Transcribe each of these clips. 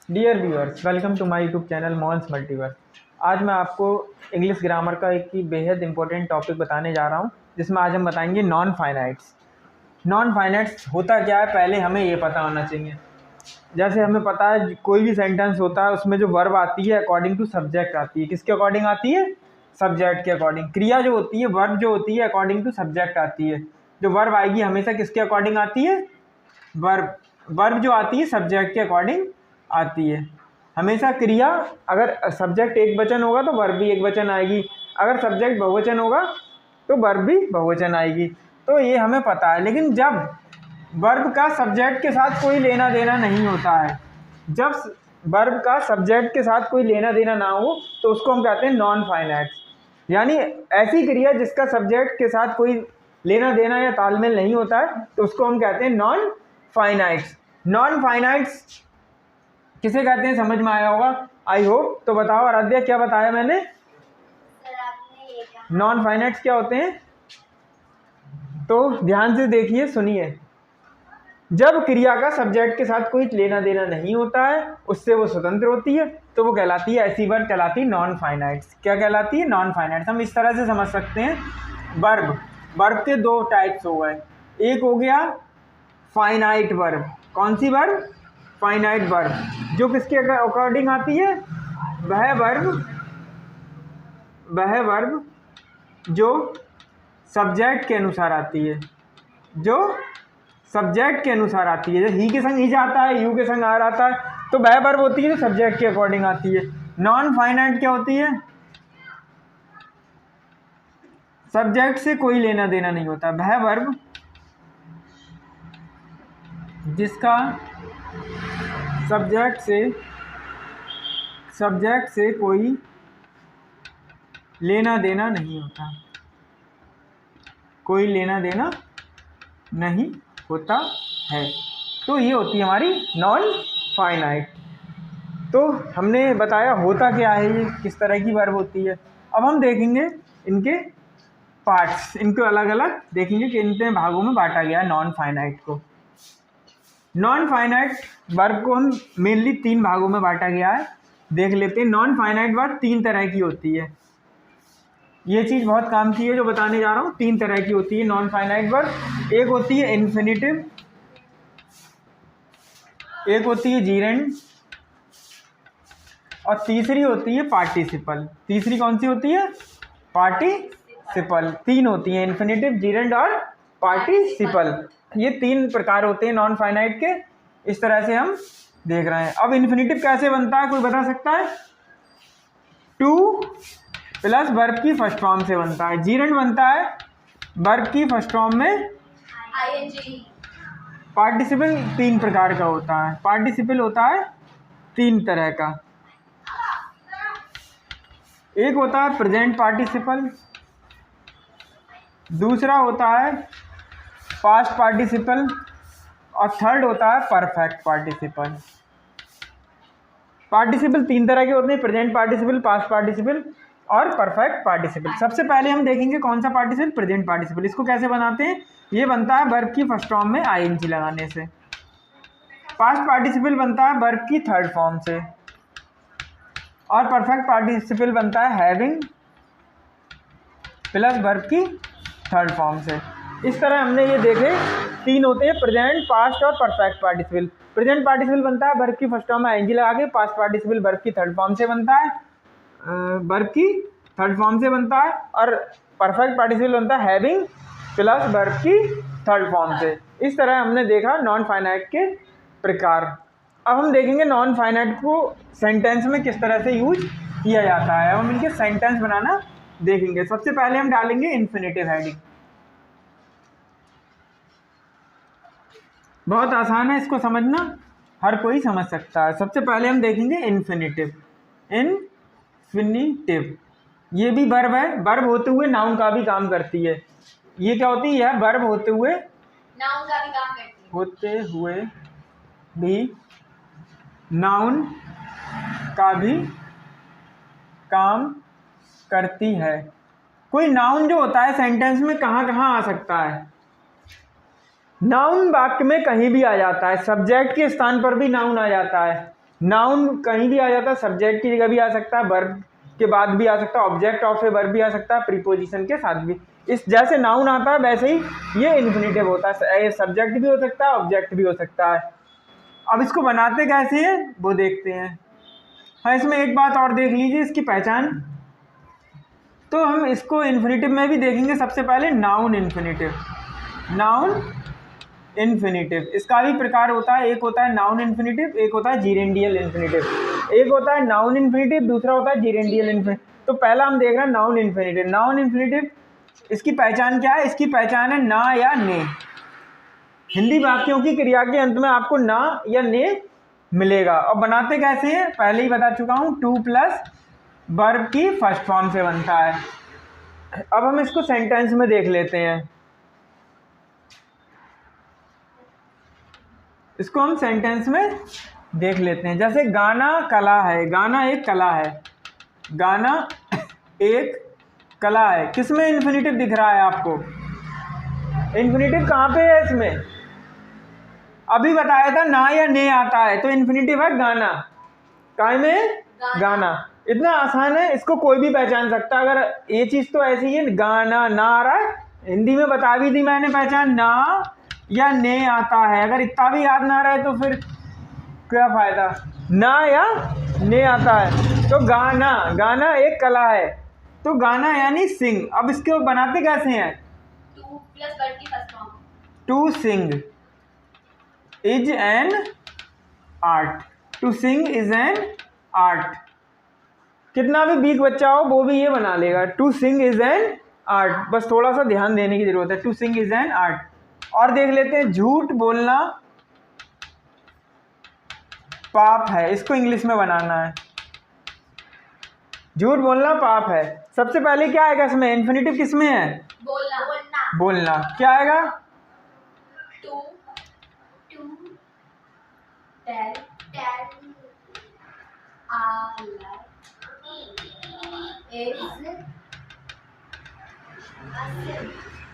Dear viewers, welcome to my YouTube channel Mohan's multiverse. आज मैं आपको इंग्लिश ग्रामर का एक ही बेहद इंपॉर्टेंट टॉपिक बताने जा रहा हूं, जिसमें आज हम बताएंगे नॉन फाइनाइट्स। नॉन फाइनाइट्स होता क्या है, पहले हमें ये पता होना चाहिए। जैसे हमें पता है कोई भी सेंटेंस होता है उसमें जो वर्ब आती है अकॉर्डिंग टू सब्जेक्ट आती है। किसके अकॉर्डिंग आती है? सब्जेक्ट के अकॉर्डिंग। क्रिया जो होती है, वर्ब जो होती है, अकॉर्डिंग टू सब्जेक्ट आती है। जो वर्ब आएगी हमेशा किसके अकॉर्डिंग आती है? वर्ब। वर्ब जो आती है सब्जेक्ट के अकॉर्डिंग आती है हमेशा। क्रिया अगर सब्जेक्ट एक वचन होगा तो वर्ब भी एक वचन आएगी, अगर सब्जेक्ट बहुवचन होगा तो वर्ब भी बहुवचन आएगी। तो ये हमें पता है। लेकिन जब वर्ब का सब्जेक्ट के साथ कोई लेना देना नहीं होता है, जब वर्ब का सब्जेक्ट के साथ कोई लेना देना ना हो तो उसको हम कहते हैं नॉन फाइनाइट्स। यानी ऐसी क्रिया जिसका सब्जेक्ट के साथ कोई लेना देना या तालमेल नहीं होता है तो उसको हम कहते हैं नॉन फाइनाइट्स। नॉन फाइनाइट्स किसे कहते हैं समझ में आया होगा, आई होप। तो बताओ आराध्या, क्या बताया मैंने? नॉन फाइनाइट्स क्या होते हैं? तो ध्यान से देखिए, सुनिए। जब क्रिया का सब्जेक्ट के साथ कोई लेना देना नहीं होता है, उससे वो स्वतंत्र होती है, तो वो कहलाती है, ऐसी वर्ब कहलाती है नॉन फाइनाइट्स। क्या कहलाती है? Non finites. हम इस तरह से समझ सकते हैं, वर्ब वर्ब के दो टाइप्स हो गए। एक हो गया फाइनाइट वर्ब। कौन सी वर्ब? फाइनाइट वर्ब, जो किसके अकॉर्डिंग आती है? वह वर्ब जो सब्जेक्ट के अनुसार आती है, जो सब्जेक्ट के अनुसार आती है। ही के संग ही जाता है, यू के संग आर आता है, तो वह वर्ब होती है जो सब्जेक्ट के अकॉर्डिंग आती है। नॉन फाइनाइट क्या होती है? सब्जेक्ट से कोई लेना देना नहीं होता। वह वर्ब जिसका सब्जेक्ट से कोई लेना देना नहीं होता, कोई लेना देना नहीं होता है, तो ये होती है हमारी नॉन फाइनाइट। तो हमने बताया होता क्या है, ये किस तरह की वर्ब होती है। अब हम देखेंगे इनके पार्ट्स, इनको अलग अलग देखेंगे कि इतने भागों में बांटा गया है नॉन फाइनाइट को। नॉन फाइनाइट वर्ब को हम मेनली तीन भागों में बांटा गया है, देख लेते हैं। नॉन फाइनाइट वर्ब तीन तरह की होती है। ये चीज़ बहुत काम की है जो बताने जा रहा हूँ। तीन तरह की होती है नॉन फाइनाइट वर्ब। एक होती है इन्फिनिटिव, एक होती है जीरेंड, और तीसरी होती है पार्टिसिपल। तीसरी कौन सी होती है? पार्टिसिपल। तीन होती हैं, इन्फिनिटिव, जीरेंड और पार्टिसिपल। ये तीन प्रकार होते हैं नॉन फाइनाइट के। इस तरह से हम देख रहे हैं। अब इन्फिनिटिव कैसे बनता है, कोई बता सकता है? टू प्लस वर्ब की फर्स्ट फॉर्म से बनता है। जीरेंड बनता है वर्ब की फर्स्ट फॉर्म में ing। पार्टिसिपल तीन प्रकार का होता है। पार्टिसिपल होता है तीन तरह का। एक होता है प्रेजेंट पार्टिसिपल, दूसरा होता है पास्ट पार्टिसिपल, और थर्ड होता है परफेक्ट पार्टिसिपल। पार्टिसिपल तीन तरह के होते हैं, प्रेजेंट पार्टिसिपल, पास्ट पार्टिसिपल और परफेक्ट पार्टिसिपल। सबसे पहले हम देखेंगे कौन सा पार्टिसिपल? Present participle. इसको कैसे बनाते हैं? ये बनता है वर्ब की फर्स्ट फॉर्म में ing लगाने से। पास्ट पार्टिसिपल बनता है वर्ब की थर्ड फॉर्म से, और परफेक्ट पार्टिसिपल बनता है हैविंग प्लस वर्ब की थर्ड फॉर्म से। इस तरह हमने ये देखे तीन होते हैं, प्रेजेंट, पास्ट और परफेक्ट पार्टिसिपल। प्रेजेंट पार्टिसिपल बनता है वर्ब की फर्स्ट फॉर्म में ing लगा के। पास्ट पार्टिसिपल वर्ब की थर्ड फॉर्म से बनता है, वर्ब की थर्ड फॉर्म से बनता है। और परफेक्ट पार्टिसिपल बनता है हैविंग प्लस वर्ब की थर्ड फॉर्म से। इस तरह हमने देखा नॉन फाइनाइट के प्रकार। अब हम देखेंगे नॉन फाइनाइट को सेंटेंस में किस तरह से यूज किया जाता है। अब हम इनके सेंटेंस बनाना देखेंगे। सबसे पहले हम डालेंगे इन्फिनिटिव हेडिंग। बहुत आसान है, इसको समझना हर कोई समझ सकता है। सबसे पहले हम देखेंगे इन्फिनिटिव। इन्फिनिटिव ये भी वर्ब है, वर्ब होते हुए नाउन का भी काम करती है। ये क्या होती है? यह वर्ब होते हुए नाउन का भी काम करती है। होते हुए भी नाउन का भी काम करती है। कोई नाउन जो होता है सेंटेंस में कहाँ कहाँ आ सकता है? नाउन वाक्य में कहीं भी आ जाता है। सब्जेक्ट के स्थान पर भी नाउन आ जाता है, नाउन कहीं भी आ जाता है, सब्जेक्ट की जगह भी आ सकता है, वर्ब के बाद भी आ सकता है, ऑब्जेक्ट ऑफ ए वर्ब भी आ सकता है, प्रीपोजिशन के साथ भी। इस जैसे नाउन आता है वैसे ही ये इन्फिनेटिव होता है, सब्जेक्ट भी हो सकता है, ऑब्जेक्ट भी हो सकता है। अब इसको बनाते कैसे हैं वो देखते हैं। हाँ, इसमें एक बात और देख लीजिए, इसकी पहचान। तो हम इसको इन्फिनेटिव में भी देखेंगे। सबसे पहले नाउन इन्फिनेटिव। नाउन इन्फिनेटिव इसका भी प्रकार होता है, एक होता है नाउन इन्फिनेटिव, एक होता है जीरेंडियल इन्फिनेटिव। एक होता है नाउन इन्फिनेटिव, दूसरा होता है जीरेंडियल इन्फिनेटिव। तो पहला हम देख रहे हैं नाउन इन्फिनेटिव। नाउन इन्फिनेटिव इसकी पहचान क्या है? इसकी पहचान है ना या ने। हिंदी वाक्यों की क्रिया के अंत में आपको ना या ने मिलेगा। और बनाते कैसे हैं पहले ही बता चुका हूँ, टू प्लस वर्ब की फर्स्ट फॉर्म से बनता है। अब हम इसको सेंटेंस में देख लेते हैं। इसको हम सेंटेंस में देख लेते हैं। जैसे गाना कला है, गाना एक कला है, गाना एक कला है। किसमें इन्फिनेटिव दिख रहा है आपको? इन्फिनेटिव कहाँ पे है इसमें? अभी बताया था ना या ने आता है, तो इन्फिनेटिव है गाना। काय में? गाना। इतना आसान है, इसको कोई भी पहचान सकता है। अगर ये चीज़ तो ऐसी है, गाना ना आ रहा है, हिंदी में बता भी दी मैंने पहचान, ना या ने आता है। अगर इतना भी याद ना रहे तो फिर क्या फ़ायदा? ना या ने आता है। तो गाना, गाना एक कला है, तो गाना यानी सिंग। अब इसके बनाते कैसे हैं? टू प्लस वर्ब की first form. To sing is an art. To sing is an art. कितना भी वीक बच्चा हो वो भी ये बना लेगा, to sing is an art. बस थोड़ा सा ध्यान देने की जरूरत है, to sing is an art. और देख लेते हैं, झूठ बोलना पाप है। इसको इंग्लिश में बनाना है, झूठ बोलना पाप है। सबसे पहले क्या आएगा इसमें? इन्फिनेटिव किसमें है? बोलना। बोलना। बोलना। क्या आएगा? To tell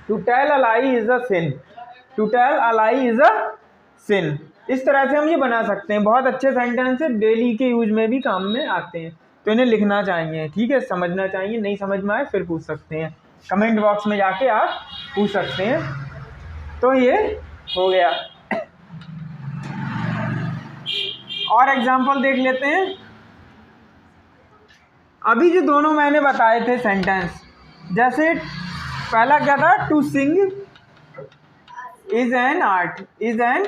to tell a lie is a sin. To tell a lie is a sin. इस तरह से हम ये बना सकते हैं। बहुत अच्छे सेंटेंस है, डेली के यूज में भी काम में आते हैं, तो इन्हें लिखना चाहिए, ठीक है, समझना चाहिए। नहीं समझ में आए फिर पूछ सकते हैं, कमेंट बॉक्स में जाके आप पूछ सकते हैं। तो ये हो गया। और एग्जाम्पल देख लेते हैं। अभी जो दोनों मैंने बताए थे सेंटेंस, जैसे पहला क्या था? To sing is an art, is an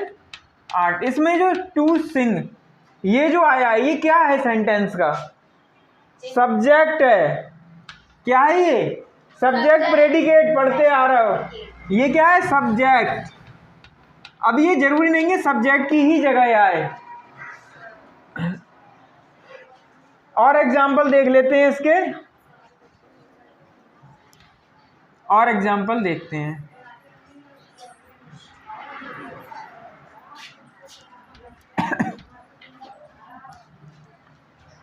art. इसमें जो टू सिंग ये जो आया, ये क्या है? सेंटेंस का सब्जेक्ट है। क्या है ये? सब्जेक्ट प्रेडिकेट पढ़ते आ रहे हो, ये क्या है? सब्जेक्ट। अब ये जरूरी नहीं है सब्जेक्ट की ही जगह आए। और एग्जाम्पल देख लेते हैं इसके, और एग्जाम्पल देखते हैं।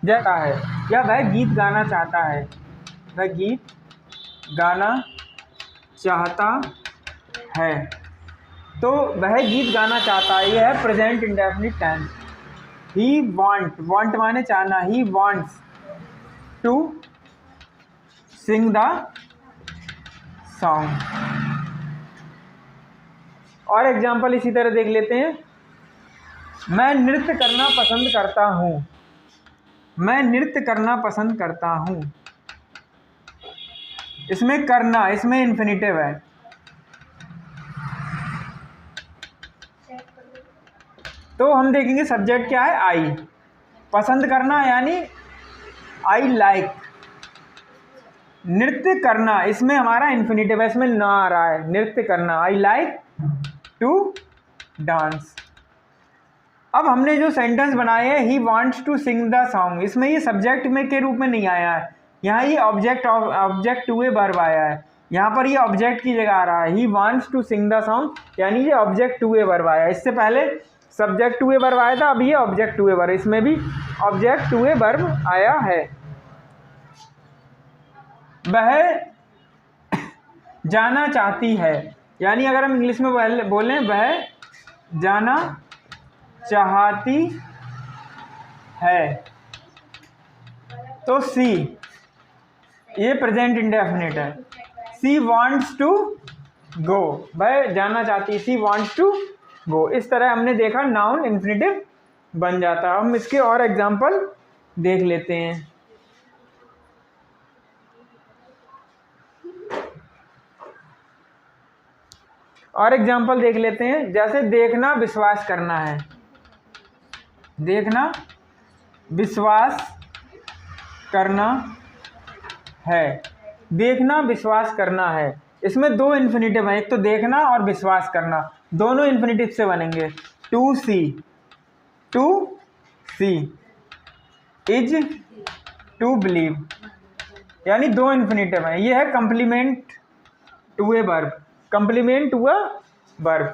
जैसा है, या वह गीत गाना चाहता है, वह गीत गाना चाहता है। तो वह गीत गाना चाहता है, यह है present indefinite tense. He want, want माने चाहना, he wants to sing the song. और एग्जाम्पल इसी तरह देख लेते हैं। मैं नृत्य करना पसंद करता हूँ, मैं नृत्य करना पसंद करता हूँ। इसमें करना, इसमें इन्फिनेटिव है। तो हम देखेंगे सब्जेक्ट क्या है? आई। पसंद करना यानी आई लाइक। नृत्य करना, इसमें हमारा इन्फिनेटिव है, इसमें ना आ रहा है। नृत्य करना, आई लाइक टू डांस। अब हमने जो सेंटेंस बनाए हैं, he wants to sing the song, इसमें ये सब्जेक्ट में के रूप में नहीं आया है, यहाँ ये ऑब्जेक्ट टू ए वर्ब आया है। यहाँ पर ये ऑब्जेक्ट की जगह आ रहा है, he wants to sing the song, यानी ये ऑब्जेक्ट टू ए वर्ब आया है। इससे पहले सब्जेक्ट टू ए वर्ब आया था, अब ये ऑब्जेक्ट टू ए वर्ब, इसमें भी ऑब्जेक्ट टू ए वर्ब आया है। वह जाना चाहती है, यानी अगर हम इंग्लिश में बोलें, वह जाना चाहती है, तो सी, ये प्रेजेंट इंडेफिनिट है। सी वॉन्ट्स टू गो, वह जाना चाहती है, सी वॉन्ट्स टू गो। इस तरह हमने देखा नाउन इन्फिनेटिव बन जाता है। हम इसके और एग्जांपल देख लेते हैं। और एग्जांपल देख लेते हैं, जैसे देखना विश्वास करना है, देखना विश्वास करना है, देखना विश्वास करना है। इसमें दो इन्फिनेटिव हैं, एक तो देखना और विश्वास करना, दोनों इन्फिनेटिव से बनेंगे। To see, to see, is to believe, यानी दो इन्फिनेटिव हैं। ये है complement to a verb, complement to a verb.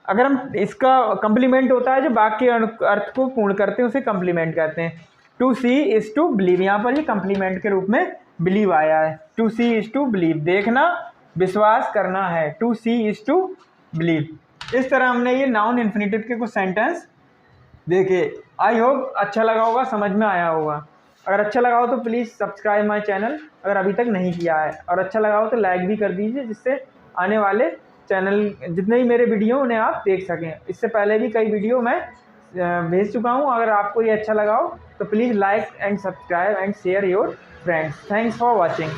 अगर हम इसका कंप्लीमेंट होता है जो वाक्य के अर्थ को पूर्ण करते हैं, उसे कंप्लीमेंट कहते हैं। To see is to believe, यहाँ पर ये कंप्लीमेंट के रूप में बिलीव आया है। To see is to believe, देखना विश्वास करना है, to see is to believe. इस तरह हमने ये नाउन इन्फिनेटिव के कुछ सेंटेंस देखे। आई होप अच्छा लगा होगा, समझ में आया होगा। अगर अच्छा लगा हो तो प्लीज़ सब्सक्राइब माय चैनल अगर अभी तक नहीं किया है, और अच्छा लगा हो तो लाइक भी कर दीजिए, जिससे आने वाले चैनल जितने भी मेरे वीडियो उन्हें आप देख सकें। इससे पहले भी कई वीडियो मैं भेज चुका हूँ। अगर आपको ये अच्छा लगा हो तो please like and subscribe and share your friends. Thanks for watching.